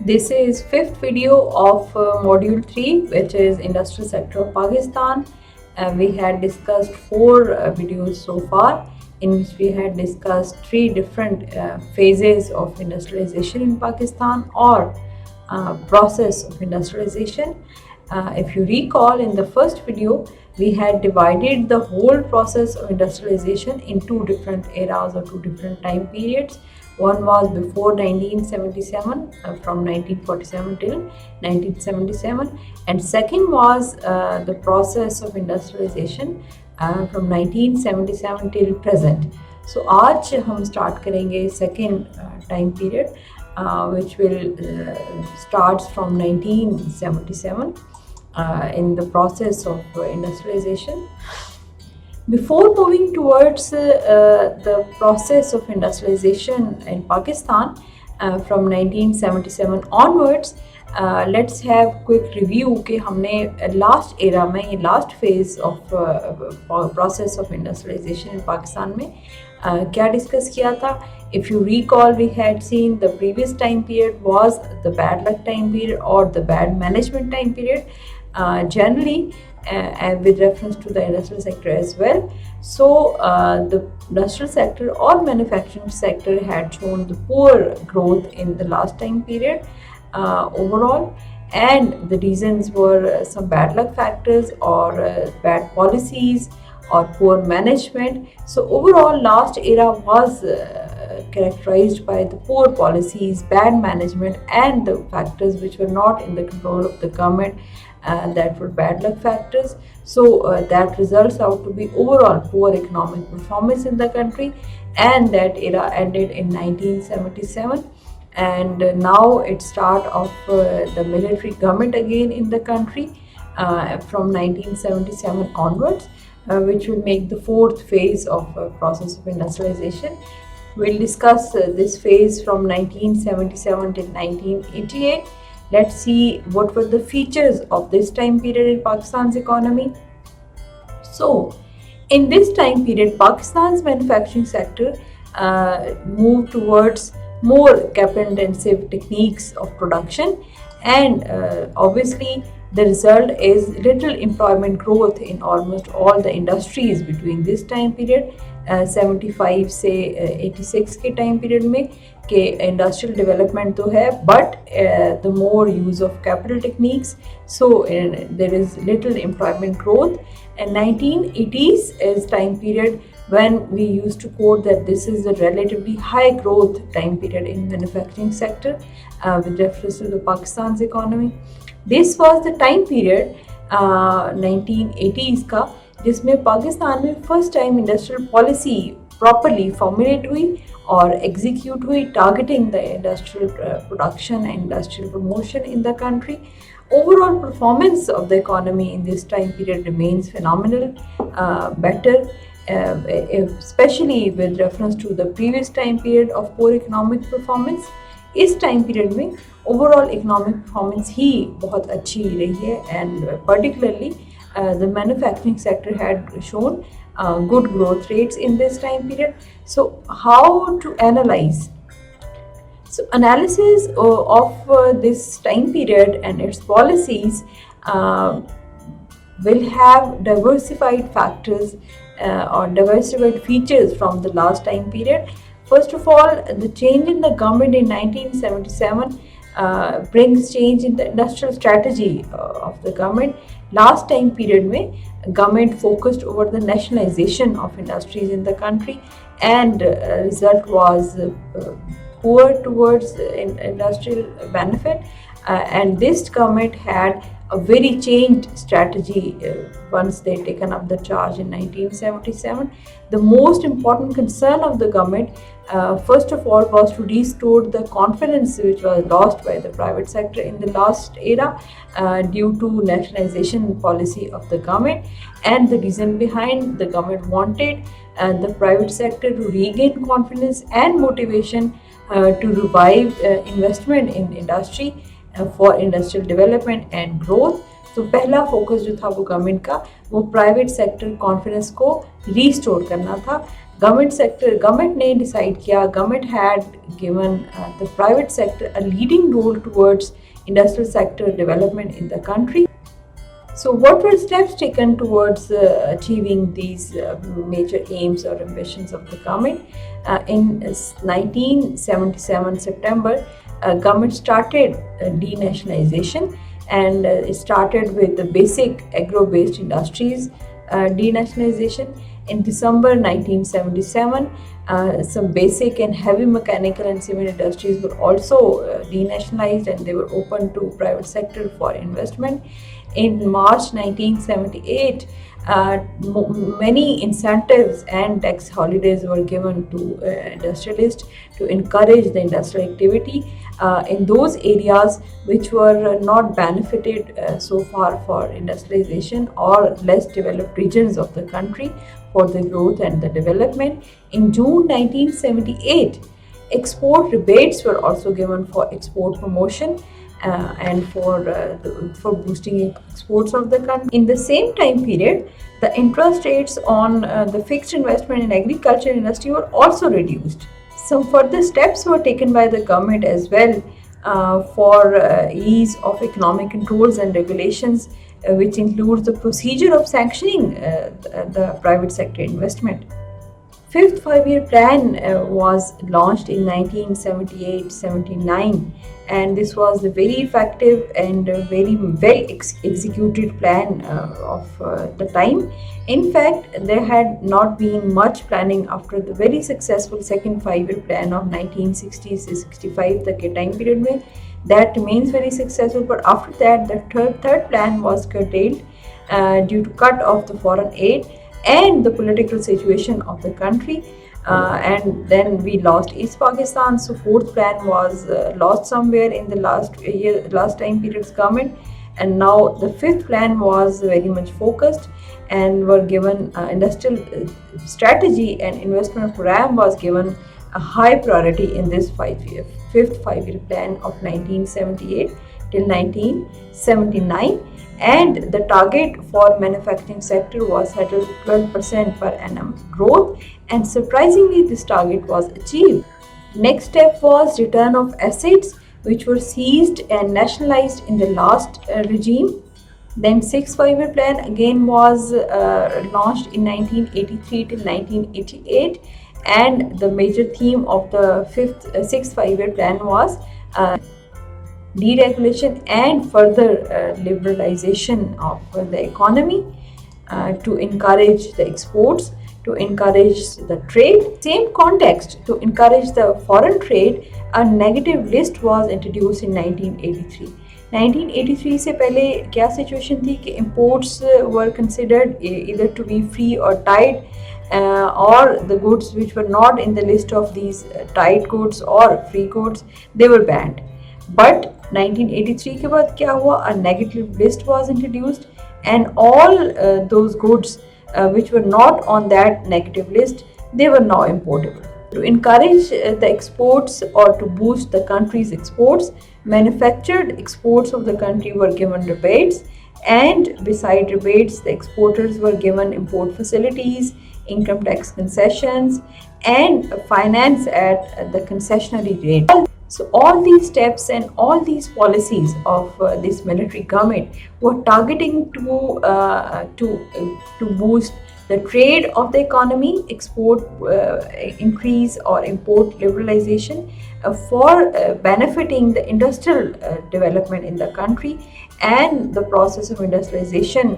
This is fifth video of module 3, which is industrial sector of Pakistan. We had discussed four videos so far, in which we had discussed three different phases of industrialization in Pakistan, or process of industrialization. If you recall, in the first video, we had divided the whole process of industrialization in two different eras or two different time periods. One was before 1977, from 1947 till 1977, and second was the process of industrialization from 1977 till present. So आज हम start करेंगे second time period, which will starts from 1977 in the process of industrialization. Before moving towards the process of industrialization in Pakistan from 1977 onwards, let's have quick review कि हमने last era में ये last phase of process of industrialization in Pakistan में क्या discuss किया था. If you recall, we had seen the previous time period was the bad luck time period or the bad management time period, generally, and with reference to the industrial sector as well. So the industrial sector or manufacturing sector had shown the poor growth in the last time period overall, and the reasons were some bad luck factors or bad policies or poor management. So overall, last era was characterized by the poor policies, bad management, and the factors which were not in the control of the government, that were bad luck factors. So that results out to be overall poor economic performance in the country, and that era ended in 1977, and now it start of the military government again in the country from 1977 onwards, which will make the fourth phase of process of industrialization. We'll discuss this phase from 1977 till 1988. Let's see what were the features of this time period in Pakistan's economy. So, in this time period, Pakistan's manufacturing sector moved towards more capital-intensive techniques of production, and obviously the result is little employment growth in almost all the industries between this time period 75 से 86 के time period में कि industrial development तो है, but the more use of capital techniques, so there is little employment growth. And 1980s is time period when we used to quote that this is a relatively high growth time period in manufacturing sector with reference to the Pakistan's economy. This was the time period 1980s का जिसमें पाकिस्तान में first time industrial policy properly formulate हुई और execute हुई, targeting the industrial production and industrial promotion in the country. Overall performance of the economy in this time period remains phenomenal, better, especially with reference to the previous time period of poor economic performance. इस time period में overall economic performance ही बहुत अच्छी रही है, and particularly the manufacturing sector had shown good growth rates in this time period. So how to analyze? So analysis of this time period and its policies will have diversified factors or diversified features from the last time period. First of all, the change in the government in 1977 brings change in the industrial strategy of the government. Last time period में government focused over the nationalization of industries in the country, and result was poor towards industrial benefit, and this government had a very changed strategy once they taken up the charge in 1977. The most important concern of the government, first of all, was to restore the confidence which was lost by the private sector in the last era due to nationalization policy of the government. And the reason behind, the government wanted the private sector to regain confidence and motivation to revive investment in industry for industrial development and growth. तो पहला focus जो था वो government का वो private sector confidence को restore करना था। गवर्नमेंट ने डिसाइड किया, government had given the private sector a leading role towards industrial sector development in the country. So what were steps taken towards achieving these major aims or ambitions of the government? In 1977 September, government started denationalization, and it started with the basic agro-based industries denationalization. In December 1977, some basic and heavy mechanical and civil industries were also denationalized, and they were open to private sector for investment. In March 1978, many incentives and tax holidays were given to industrialists to encourage the industrial activity in those areas which were not benefited so far for industrialization or less developed regions of the country for the growth and the development. In June 1978, export rebates were also given for export promotion and for boosting exports of the country. In the same time period, the interest rates on the fixed investment in agriculture industry were also reduced. Some further steps were taken by the government as well for ease of economic controls and regulations, which includes the procedure of sanctioning the private sector investment. Fifth five-year plan was launched in 1978-79, and this was a very effective and very well executed plan of the time. In fact, there had not been much planning after the very successful second five-year plan of 1960-65 the time period में that remains very successful, but after that the third plan was curtailed due to cut of the foreign aid and the political situation of the country, and then we lost East Pakistan. So fourth plan was lost somewhere in the last time period's government, and now the fifth plan was very much focused and were given industrial strategy and investment program was given a high priority in this fifth five-year plan of 1978 till 1979. And the target for manufacturing sector was set at 12% per annum growth, and surprisingly this target was achieved. Next step was return of assets which were seized and nationalized in the last regime. Then sixth five-year plan again was launched in 1983 till 1988, and the major theme of the sixth five-year plan was deregulation and further liberalization of the economy to encourage the exports, to encourage the trade. Same context, to encourage the foreign trade, a negative list was introduced in 1983. 1983 से पहले क्या situation थी कि imports were considered either to be free or tied, or the goods which were not in the list of these tied goods or free goods, they were banned. But 1983 के बाद क्या हुआ? A negative list was introduced, and all those goods which were not on that negative list, they were now importable. To encourage the exports or to boost the country's exports, manufactured exports of the country were given rebates, and beside rebates, the exporters were given import facilities, income tax concessions, and finance at the concessionary rate. So all these steps and all these policies of this military government were targeting to boost the trade of the economy, export increase or import liberalization for benefiting the industrial development in the country, and the process of industrialization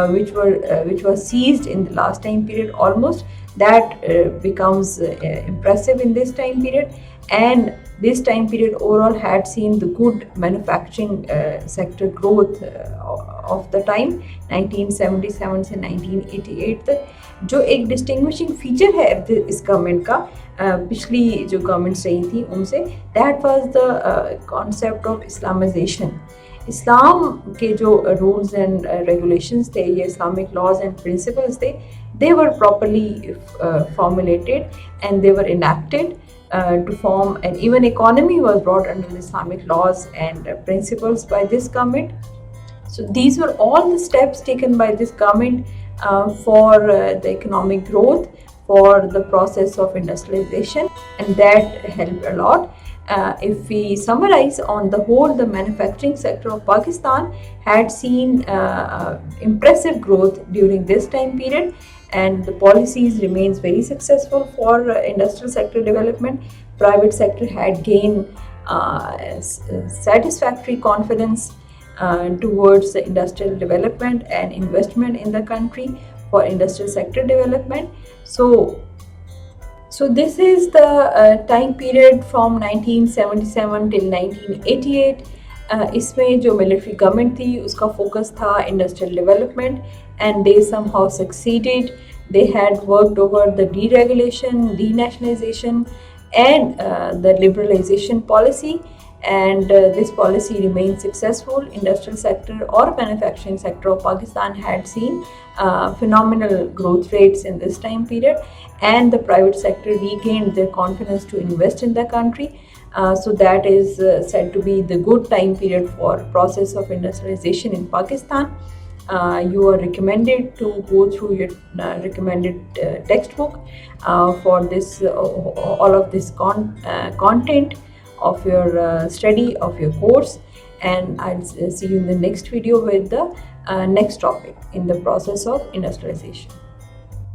which was seized in the last time period almost, that becomes impressive in this time period. And this time period overall had seen the good manufacturing sector growth of the time 1977 से 1988 तक. जो एक distinguishing feature है इस government का पिछली जो governments रही थी उनसे, that was the concept of Islamization. इस्लाम के जो रूल्स एंड रेगुलेशंस थे, ये इस्लामिक लॉज एंड प्रिंसिपल्स थे, they were properly formulated and they were enacted to form an even economy was brought under the Islamic laws and principles by this government. So these were all the steps taken by this government for the economic growth, for the process of industrialization, and that helped a lot. If we summarize on the whole, the manufacturing sector of Pakistan had seen impressive growth during this time period, and the policies remains very successful for industrial sector development. Private sector had gained satisfactory confidence towards the industrial development and investment in the country for industrial sector development. So this is the time period from 1977 till 1988. इसमें जो military government थी उसका focus था industrial development, and they somehow succeeded. They had worked over the deregulation, denationalization, and the liberalization policy, and this policy remained successful. Industrial sector or manufacturing sector of Pakistan had seen phenomenal growth rates in this time period, and the private sector regained their confidence to invest in the country. So that is said to be the good time period for process of industrialization in Pakistan. You are recommended to go through your recommended textbook for this all of this content of your study of your course, and I'll see you in the next video with the next topic in the process of industrialization.